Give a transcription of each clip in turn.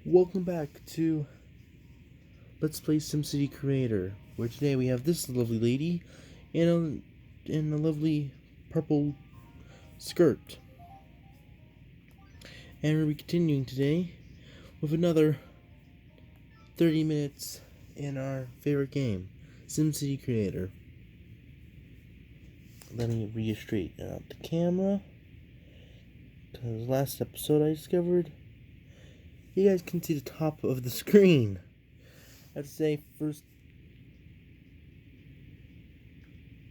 Welcome back to Let's Play SimCity Creator, where today we have this lovely lady in a lovely purple skirt. And we'll be continuing today with another 30 minutes in our favorite game, SimCity Creator. Let me re-straighten out the camera, because last episode I discovered you guys can see the top of the screen. I'd say first,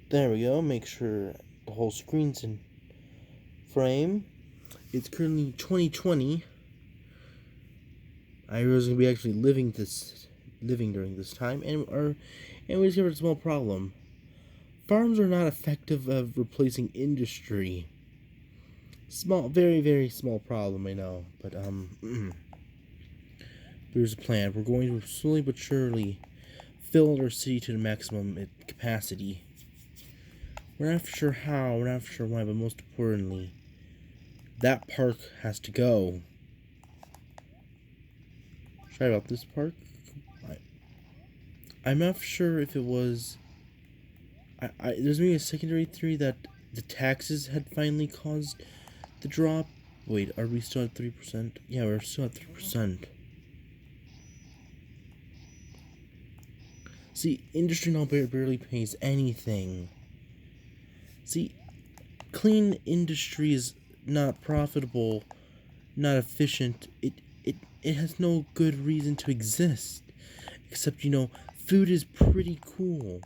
there we go, make sure the whole screen's in frame. It's currently 2020. I was going to be actually living during this time, and we discovered a small problem. Farms are not effective at replacing industry. Very, very small problem, I know, but there's a plan. We're going to slowly but surely fill our city to the maximum capacity. We're not sure how, we're not sure why, but most importantly, that park has to go. Sorry about this park. I'm not sure if it was... there's maybe a secondary theory that the taxes had finally caused the drop. Wait, are we still at 3%? Yeah, we're still at 3%. See, industry now barely pays anything. See, clean industry is not profitable, not efficient. It has no good reason to exist. Except, food is pretty cool.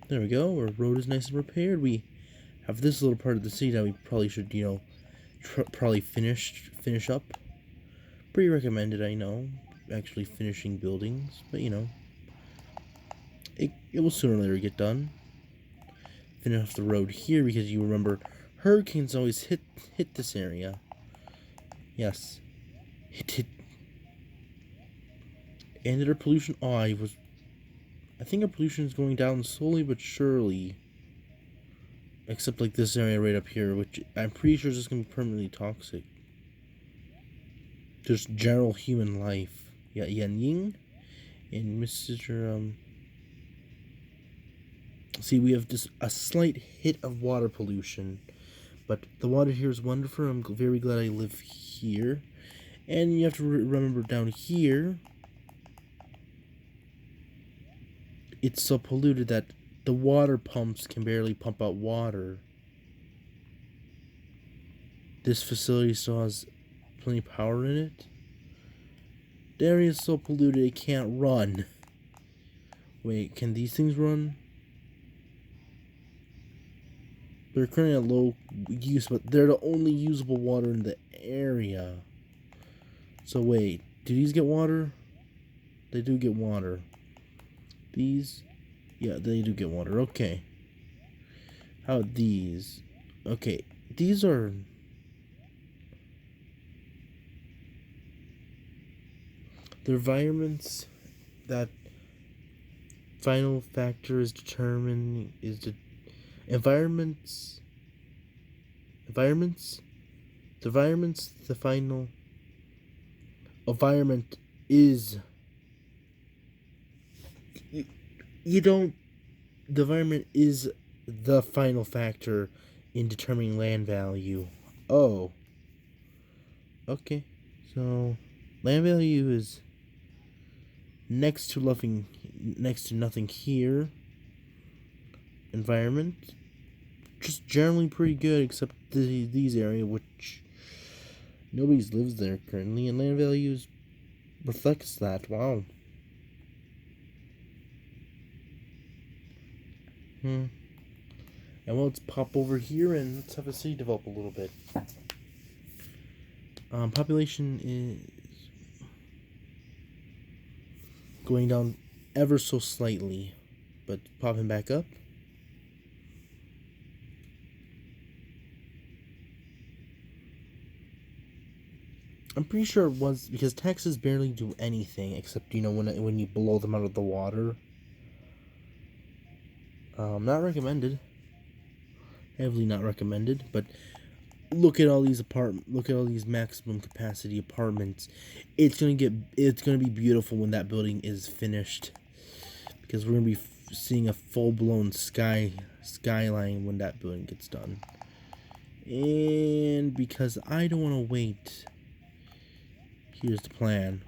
There we go, our road is nice and repaired. We have this little part of the city that we probably should, probably finish up. Pretty recommended, I know, actually finishing buildings, but it will sooner or later get done. Finish off the road here, because you remember hurricanes always hit this area. Yes, hit. And our pollution. I think our pollution is going down slowly but surely. Except like this area right up here, which I'm pretty sure is just going to be permanently toxic. Just general human life. Yeah, Yan Ying and Mr. See, we have just a slight hit of water pollution. But the water here is wonderful. I'm very glad I live here. And you have to remember down here, it's so polluted that the water pumps can barely pump out water. This facility still has plenty of power in it. The area is so polluted it can't run. Wait, can these things run? They're currently at low use, but they're the only usable water in the area. So wait, do these get water? They do get water. These? Yeah, they do get water. Okay. How about these? Okay, these are... the environments that final factor is determining is the environments the final environment is the environment is the final factor in determining land value. Oh, okay, so land value is next to nothing here. Environment, just generally pretty good, except these areas, which nobody lives there currently, and land values reflects that. Wow. And well, let's pop over here and let's have a city develop a little bit. Population is going down ever so slightly, but popping back up. I'm pretty sure it was because taxes barely do anything except, when you blow them out of the water. Not recommended. Heavily not recommended, but look at all these maximum capacity apartments. It's gonna be beautiful when that building is finished, because we're gonna be seeing a full-blown skyline when that building gets done. And because I don't want to wait, here's the plan.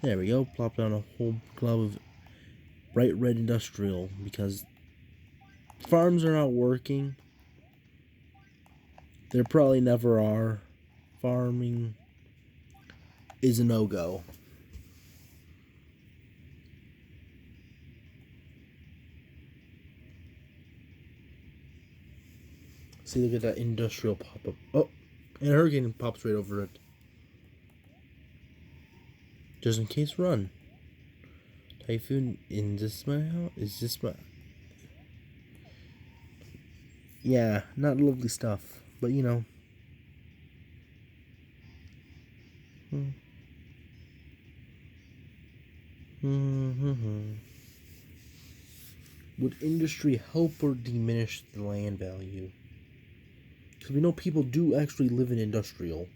There we go. Plop down a whole glob of bright red industrial, because farms are not working. There probably never are. Farming is a no-go. See, look at that industrial pop-up. Oh, and a hurricane pops right over it. Just in case, run. Typhoon in this my house? Is this my... Yeah, not lovely stuff. But, you know. Would industry help or diminish the land value? Because we know people do actually live in industrial.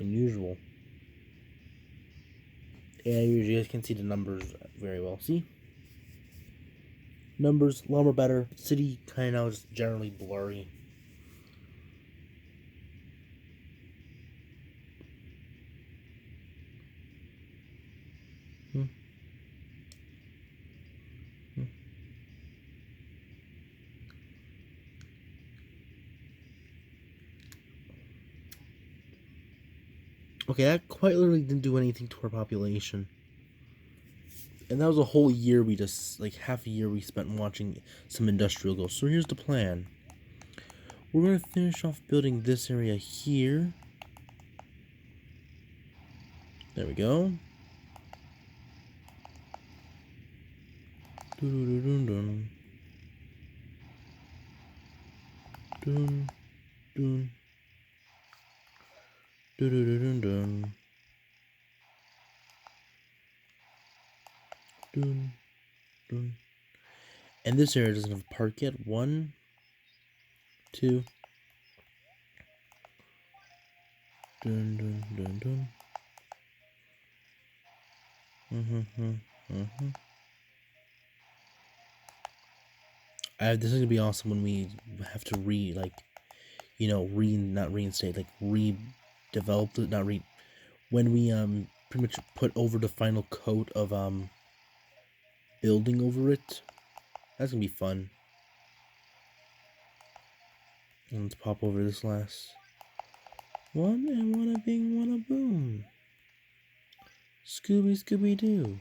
Unusual. Yeah, you guys can see the numbers very well. See? Numbers, a lot more better. City kind of is generally blurry. Okay, that quite literally didn't do anything to our population. And that was a whole year like half a year we spent watching some industrial go. So here's the plan. We're going to finish off building this area here. There we go. Dun, dun, dun, dun. Dun, dun, dun, dun. Dun, dun. And this area doesn't have a park yet. 1, 2. Dun, dun, dun, dun. This is gonna be awesome when we have to not reinstate, like redevelop it, when we pretty much put over the final coat of building over it. That's gonna be fun. And let's pop over this last one, and wanna bing, wanna boom. Scooby Doo.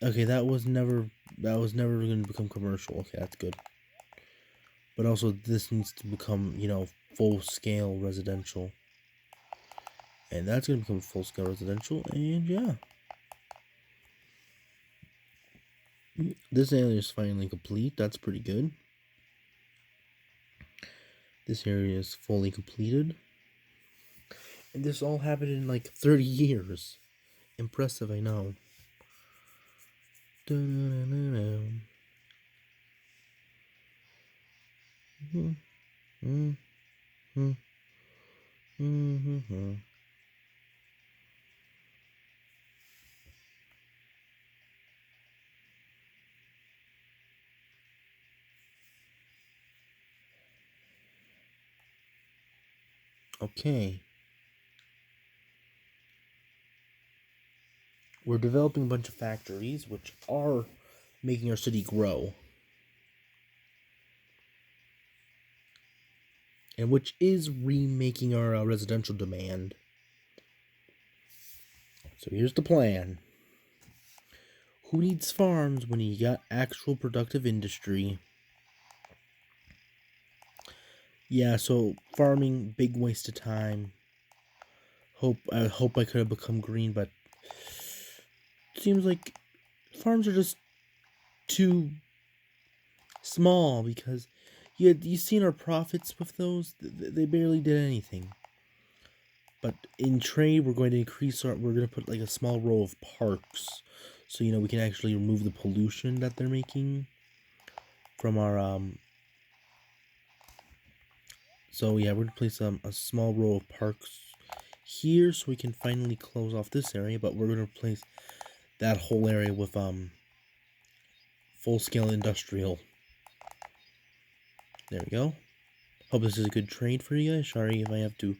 Okay, that was never going to become commercial. Okay, that's good. But also, this needs to become, full scale residential. And that's going to become full scale residential. And yeah, this area is finally complete. That's pretty good. This area is fully completed. And this all happened in like 30 years. Impressive, I know. Okay. We're developing a bunch of factories, which are making our city grow. And which is remaking our residential demand. So here's the plan. Who needs farms when you got actual productive industry? Yeah, so farming, big waste of time. I hope I could have become green, but it seems like farms are just too small, because You seen our profits with those? They barely did anything. But in trade, we're going to we're going to put like a small row of parks. So, we can actually remove the pollution that they're making from our, So yeah, we're going to place a small row of parks here so we can finally close off this area. But we're going to replace that whole area with, full-scale industrial. There we go. Hope this is a good trade for you guys. Sorry if I have to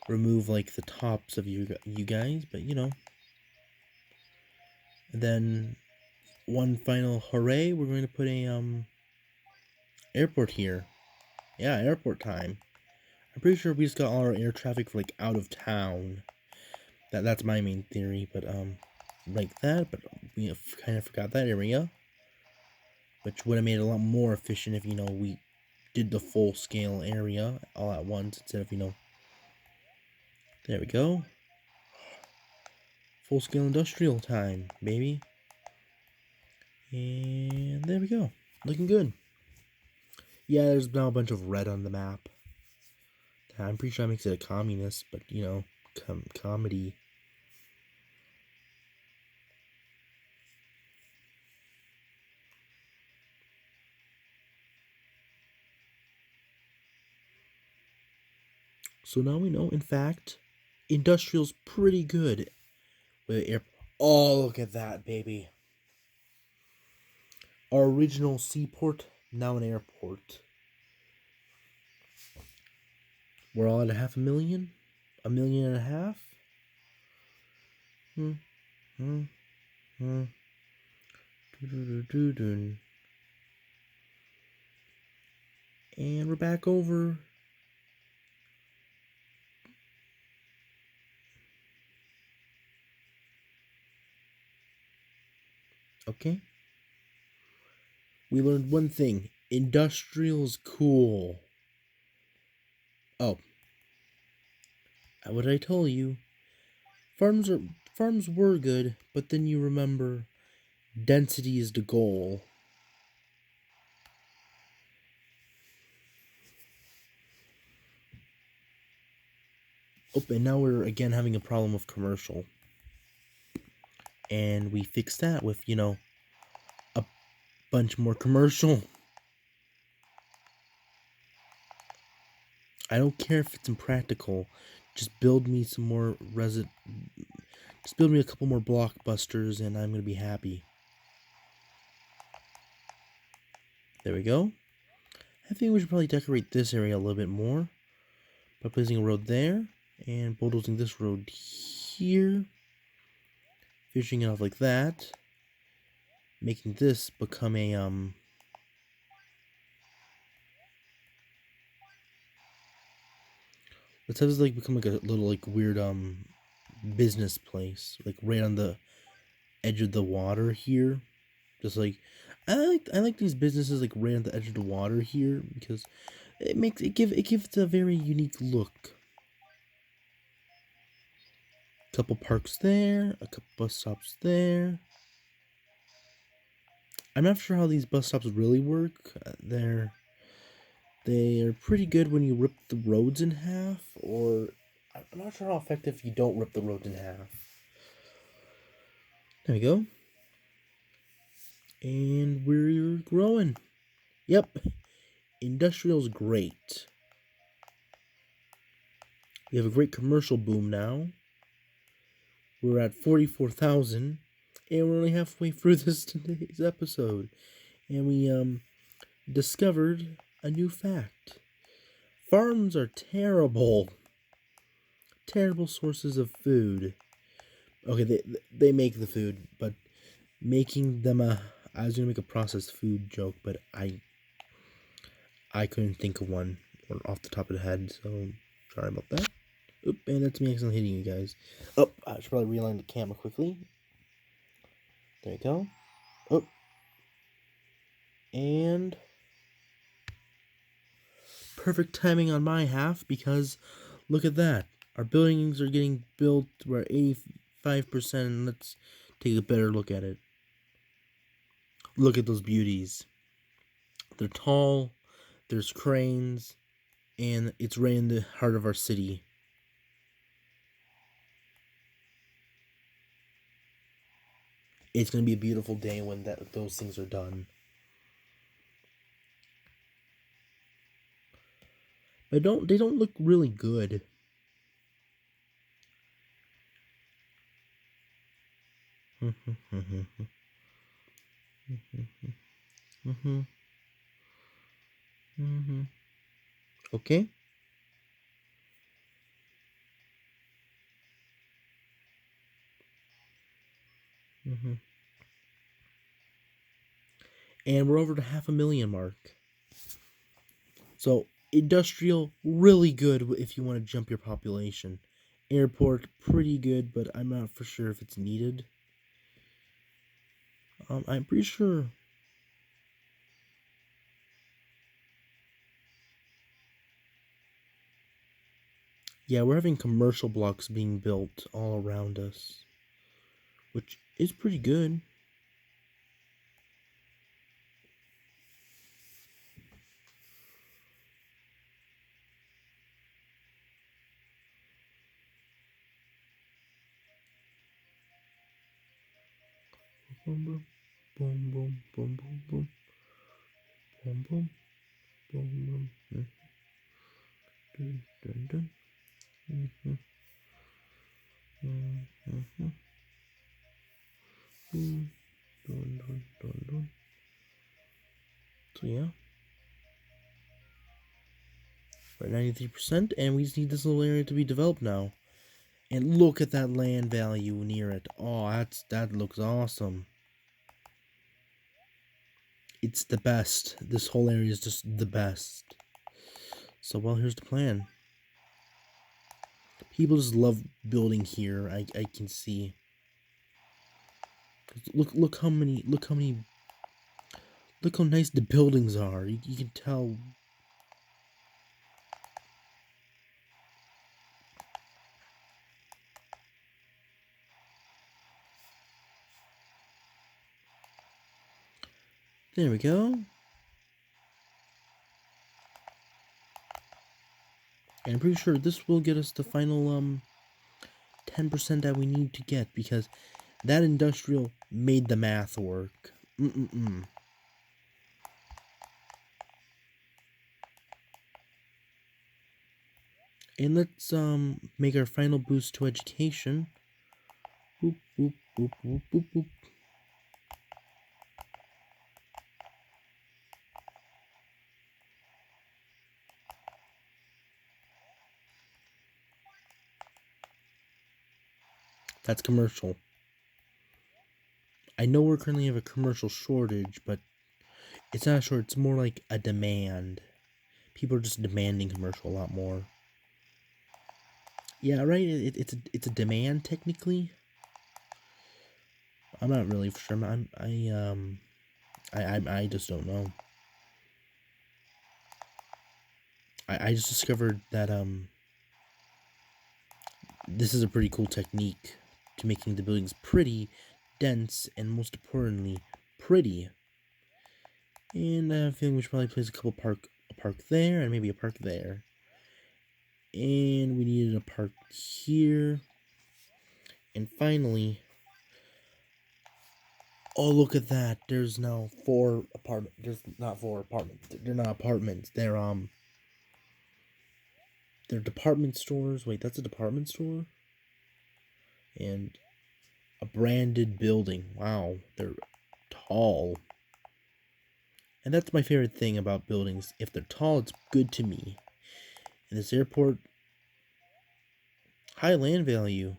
remove like the tops of you guys, but And then one final hooray, we're going to put a airport here. Yeah, airport time. I'm pretty sure we just got all our air traffic for like out of town. That's my main theory, but like that, but we kind of forgot that area, which would have made it a lot more efficient if we did the full scale area all at once instead of there we go. Full scale industrial time, baby. And there we go. Looking good. Yeah, there's now a bunch of red on the map. I'm pretty sure that makes it a communist, but comedy. So now we know, in fact, industrial's pretty good with air. Oh, look at that, baby. Our original seaport, now an airport. We're all at 500,000? 1.5 million? And we're back over. Okay. We learned one thing. Industrial's cool. Oh. What I told you. Farms were good, but then you remember density is the goal. Oh, and now we're again having a problem with commercial. And we fixed that with, a bunch more commercial. I don't care if it's impractical. Just build me some more Just build me a couple more blockbusters and I'm going to be happy. There we go. I think we should probably decorate this area a little bit more by placing a road there and bulldozing this road here. Finishing it off like that. Making this become a, let's have this like become like a little like weird business place, like right on the edge of the water here. Just like I like these businesses like right on the edge of the water here because it gives a very unique look. Couple parks there, a couple bus stops there. I'm not sure how these bus stops really work. They are pretty good when you rip the roads in half, or I'm not sure how effective you don't rip the roads in half. There we go. And we're growing. Yep. Industrial's great. We have a great commercial boom now. We're at 44,000. And we're only halfway through today's episode. And we discovered a new fact. Farms are terrible. Terrible sources of food. Okay, they make the food, but making them I was gonna make a processed food joke, but I couldn't think of one off the top of the head, so sorry about that. Oop, and that's me accidentally hitting you guys. Oh, I should probably realign the camera quickly. There you go. Oh. And perfect timing on my half because look at that. Our buildings are getting built. We're at 85%. Let's take a better look at it. Look at those beauties. They're tall. There's cranes, and it's right in the heart of our city. It's gonna be a beautiful day when those things are done. But they don't look really good. Okay. And we're over the 500,000 mark. So industrial, really good if you want to jump your population. Airport, pretty good, but I'm not for sure if it's needed. I'm pretty sure. Yeah, we're having commercial blocks being built all around us, which is pretty good. Boom, boom, boom, boom, boom, boom, boom, boom, boom, boom, boom. Dun, dun, dun. Mm-hmm. Mm-hmm. Dun, dun, dun, dun. So yeah, we're at 93%, and we just need this little area to be developed now. And look at that land value near it. Oh, that looks awesome. It's the best. This whole area is just the best. So, well, here's the plan. People just love building here. I can see. Look how nice the buildings are. You can tell. There we go. And I'm pretty sure this will get us the final 10% that we need to get, because that industrial made the math work. And let's make our final boost to education. Boop boop boop boop boop boop. That's commercial. I know we're currently have a commercial shortage, but it's not a shortage, it's more like a demand. People are just demanding commercial a lot more. Yeah, right. It's a demand technically. I'm not really sure. I just don't know. I just discovered that this is a pretty cool technique to making the buildings pretty, dense, and most importantly, pretty. And I have a feeling we should probably place a park there, and maybe a park there. And we needed a park here. And finally, oh, look at that. There's now 4 apartments. There's not 4 apartments. They're not apartments. They're department stores. Wait, that's a department store? And a branded building. Wow, they're tall. And that's my favorite thing about buildings. If they're tall, it's good to me. And this airport, high land value.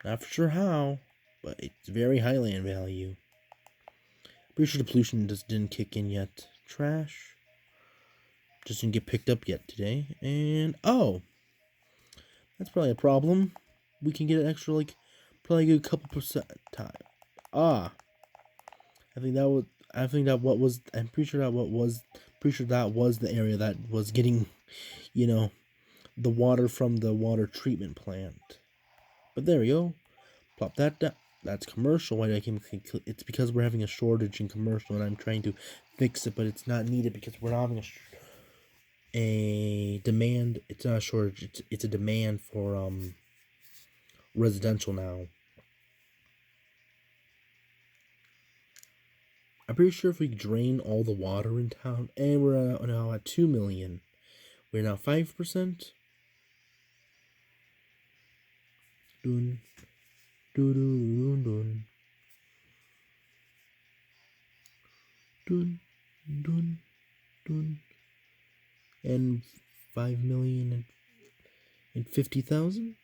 Not for sure how, but it's very high land value. Pretty sure the pollution just didn't kick in yet. Trash. Just didn't get picked up yet today. And, oh, that's probably a problem. We can get an extra, like, probably get a couple percent time. Ah. I'm pretty sure that was the area that was getting, the water from the water treatment plant. But there we go. Plop that down. That's commercial. Why do I keep? It's because we're having a shortage in commercial, and I'm trying to fix it, but it's not needed because we're not having a demand. It's not a shortage. It's a demand for residential now. I'm pretty sure if we drain all the water in town, and we're now at 2 million, we're now 5%. Dun, dun, dun, dun, dun, dun, dun, and 5,050,000.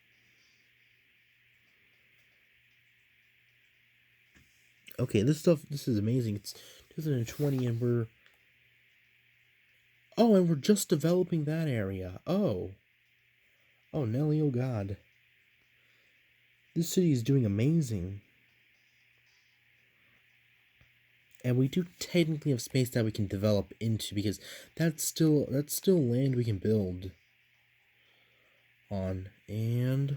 Okay, this is amazing. It's 2020, and we're just developing that area. Oh, Nelly, oh God, this city is doing amazing. And we do technically have space that we can develop into, because that's still land we can build on. And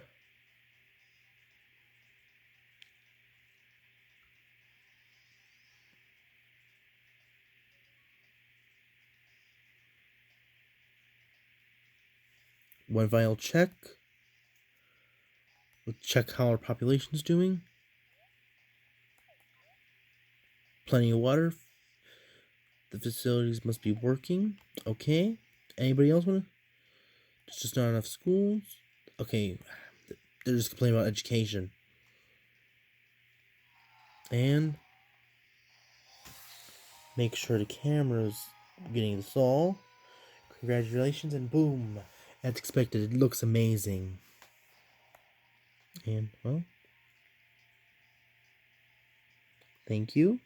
one final check. Let's check how our population is doing. Plenty of water. The facilities must be working. Okay. Anybody else want to? There's just not enough schools. Okay. They're just complaining about education. And make sure the camera's getting this all. Congratulations, and boom. As expected, it looks amazing. And, well, thank you.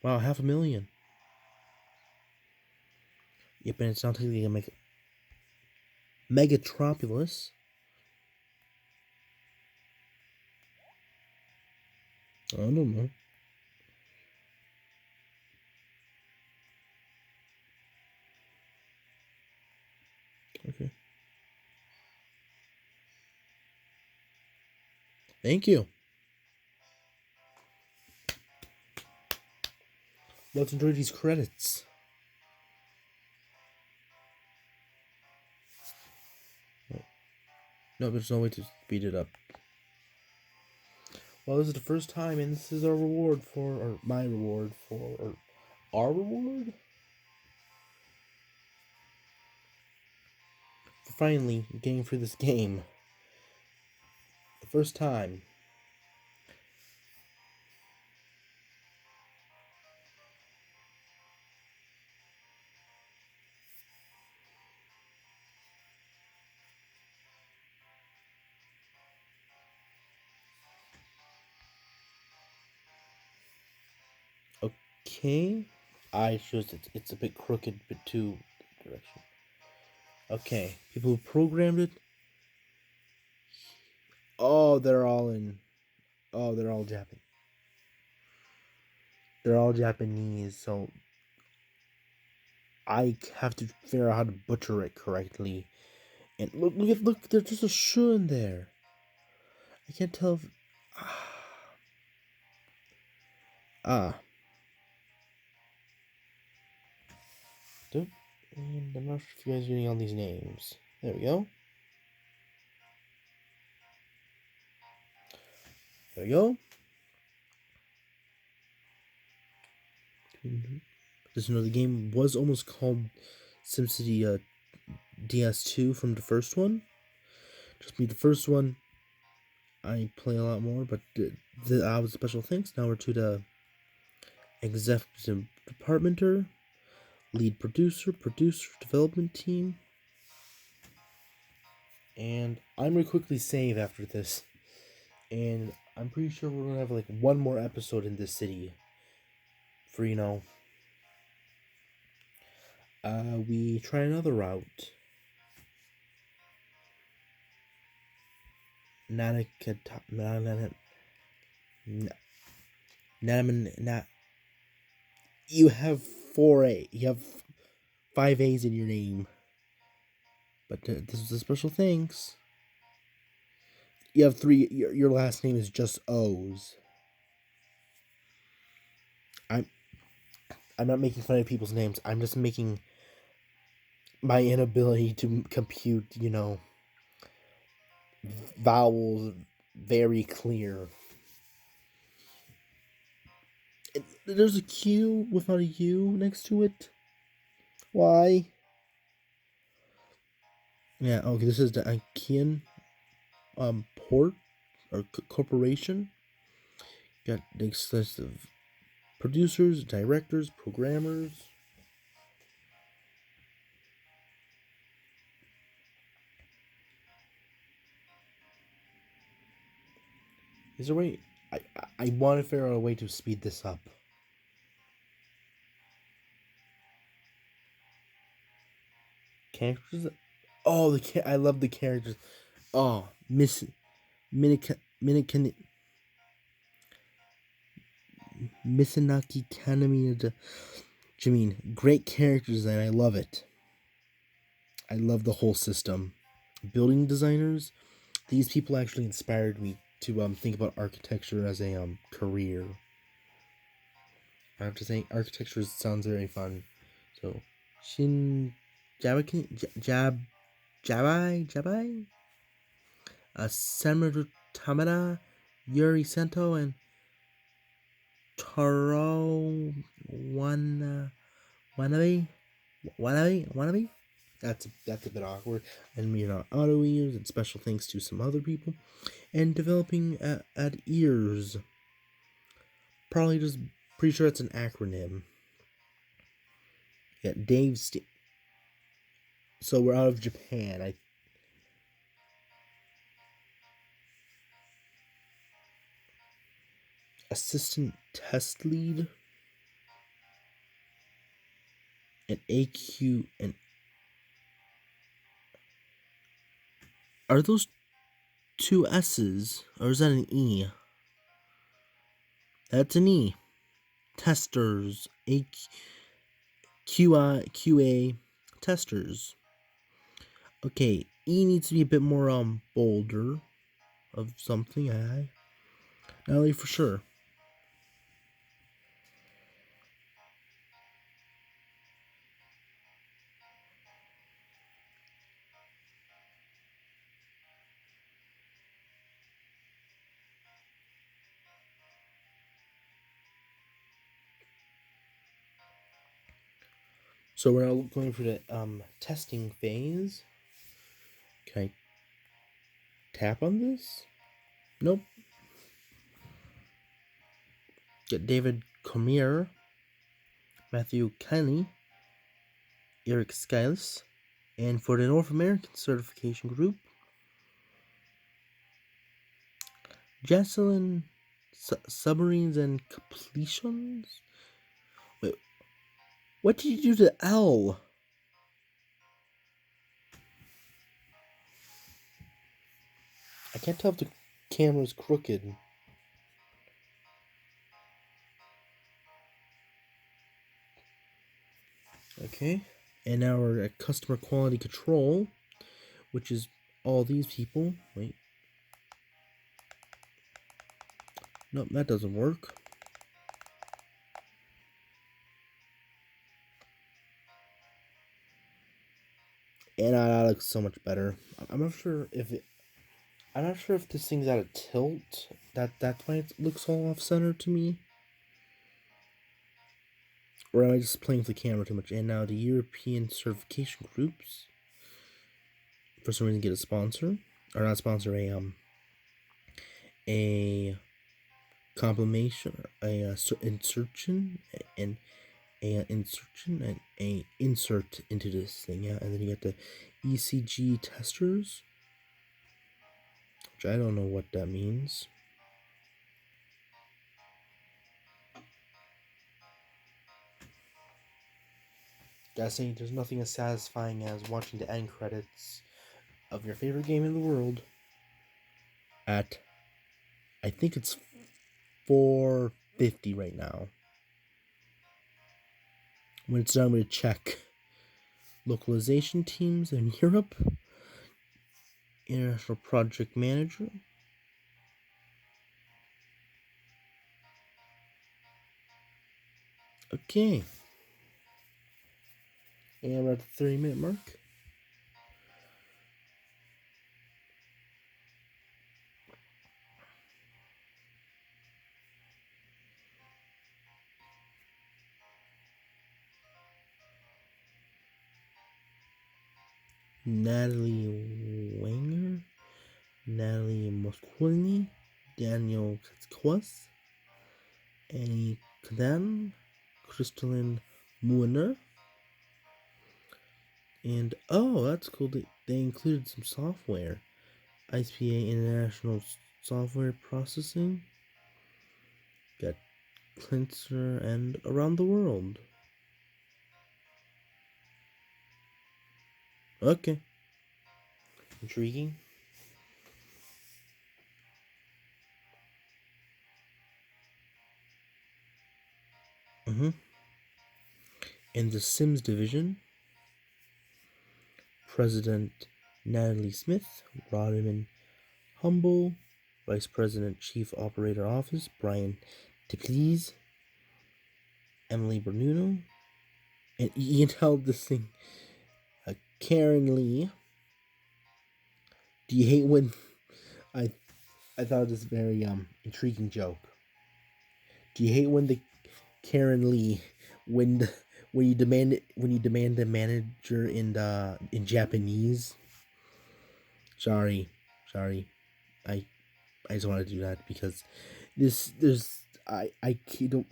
Wow, 500,000. Yep, and it's not technically a megatropolis. I don't know. Okay. Thank you. Let's enjoy these credits. No, there's no way to speed it up. Well, this is the first time, and this is our reward or my reward or our reward? For finally getting through this game. The first time. Okay. I chose it. It's a bit crooked, but too direction. Okay. People who programmed it. Oh, they're all in. Oh, they're all Japanese. They're all Japanese, so I have to figure out how to butcher it correctly. And look, there's just a sh in there. I can't tell if... Ah. And I'm not sure if you guys are getting all these names. There we go. There we go. Just know the game was almost called SimCity DS2 from the first one. Just me, the first one I play a lot more, but I was special thanks. Now we're to the executive departmenter, lead producer development team. And I'm gonna quickly save after this. And I'm pretty sure we're gonna have like one more episode in this city. For we try another route. You have 4A. You have 5 A's in your name. But this is a special thanks. You have three. Your last name is just O's. I'm I'm not making fun of people's names. I'm just making my inability to compute, vowels very clear. There's a Q without a U next to it. Why? Yeah, okay, this is the IKEAN port or corporation. Got the extensive producers, directors, programmers. Is there a way? I want to figure out a way to speed this up. Characters. Oh, I love the characters. Oh, Miss Minikan Misanaki Kanami. Jameen, great characters, and I love it. I love the whole system. Building designers. These people actually inspired me to think about architecture as a career. I have to say, architecture sounds very fun. So, Shin Jabai Jabai, Samuel Tamada, Yuri Sento, and Taro Wanabe. Wanabe. That's a bit awkward. And auto ears, and special thanks to some other people, and developing at ears. Probably just pretty sure it's an acronym. Yeah, so we're out of Japan. Assistant test lead, and AQ, and are those two S's or is that an E? That's an E. Testers, QA testers. Okay, E needs to be a bit more bolder of something. Not really for sure. So we're now going for the testing phase. Can I tap on this? Nope. Get David Comier, Matthew Kenny, Eric Skiles, and for the North American certification group, Jocelyn Submarines and Completions. Wait, what did you do to L? I can't tell if the camera's crooked. Okay, and now we're at customer quality control, which is all these people. Wait. Nope, that doesn't work. And that looks so much better. I'm not sure if this thing's at a tilt. That's why it looks all off center to me. Or am I just playing with the camera too much? And now the European certification groups, for some reason, get a sponsor, or not sponsor, a complimation, insertion, and a insert into this thing. Yeah, and then you get the ECG testers, which I don't know what that means. Gotta say, there's nothing as satisfying as watching the end credits of your favorite game in the world at, I think it's 4:50 right now. When it's done, I'm going to check localization teams in Europe, international project manager, Okay. And we're at the 30-minute mark. Natalie Wanger, Natalie Mosconi, Daniel Katzkwas, Annie Kadan, Crystalline Mueller, and oh, that's cool. They included some software. ISPA International Software Processing. Got Clincer and Around the World. Okay. Intriguing. In the Sims division, President Natalie Smith, Rodman Humble, Vice President Chief Operator Office Brian DePlease, Emily Bernuno, and you can tell this thing, Karen Lee. Do you hate when I thought this very intriguing joke? Do you hate when the Karen Lee when you demand a manager in Japanese? Sorry. I just want to do that because I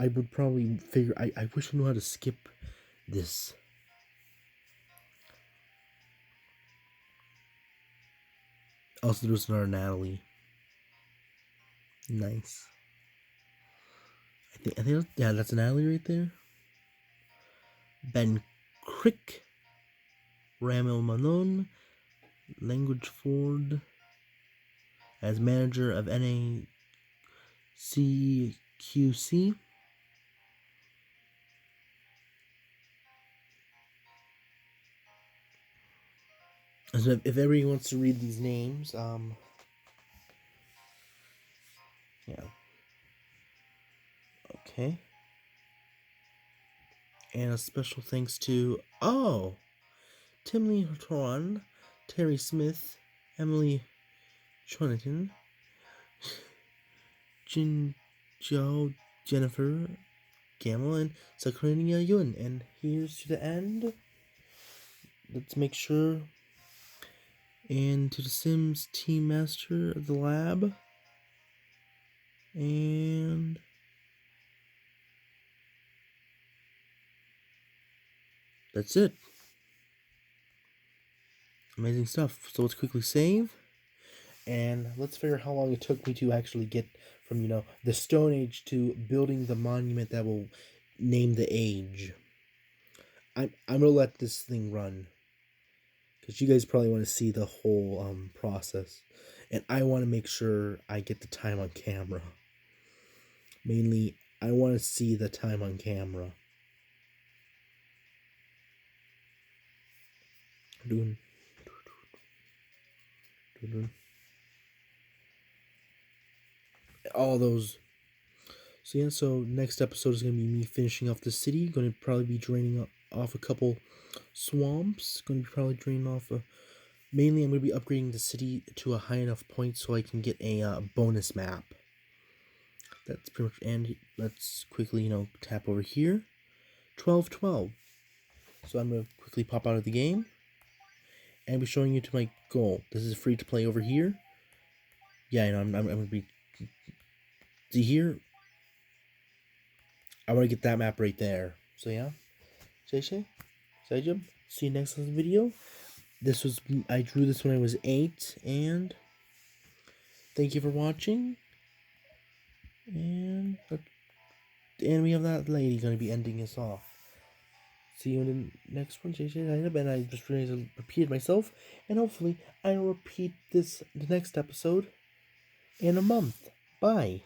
would probably figure I wish I knew how to skip this. Also, there's another Natalie. Nice. I think yeah, that's Natalie right there. Ben Crick, Ramil Manon, Language Ford, as manager of NACQC. So if everybody wants to read these names, yeah. Okay. And a special thanks to, Tim Lee Horton, Terry Smith, Emily Jonathan, Jin Jo, Jennifer Gamel, and Sakurina Yun. And here's to the end. Let's make sure. And to the Sims Team Master of the lab. And that's it. Amazing stuff. So let's quickly save. And let's figure out how long it took me to actually get from, the Stone Age to building the monument that will name the age. I'm gonna let this thing run because you guys probably want to see the whole process, and I want to make sure I get the time on camera. Mainly, I want to see the time on camera. Doing. All those. So yeah, so next episode is going to be me finishing off the city. Going to probably be draining off a couple swamps. Going to be probably draining off mainly I'm going to be upgrading the city to a high enough point so I can get a bonus map. That's pretty much, and let's quickly, tap over here. 12-12. So I'm going to quickly pop out of the game and be showing you to my goal. This is free to play over here. Yeah, I'm going to be, see here, I want to get that map right there. So yeah, Shay, Sajib, see you next video. I drew this when I was 8, and thank you for watching. And we have that lady going to be ending us off. See you in the next one, Shay, and I just realized I repeated myself, and hopefully I will repeat the next episode in a month. Bye.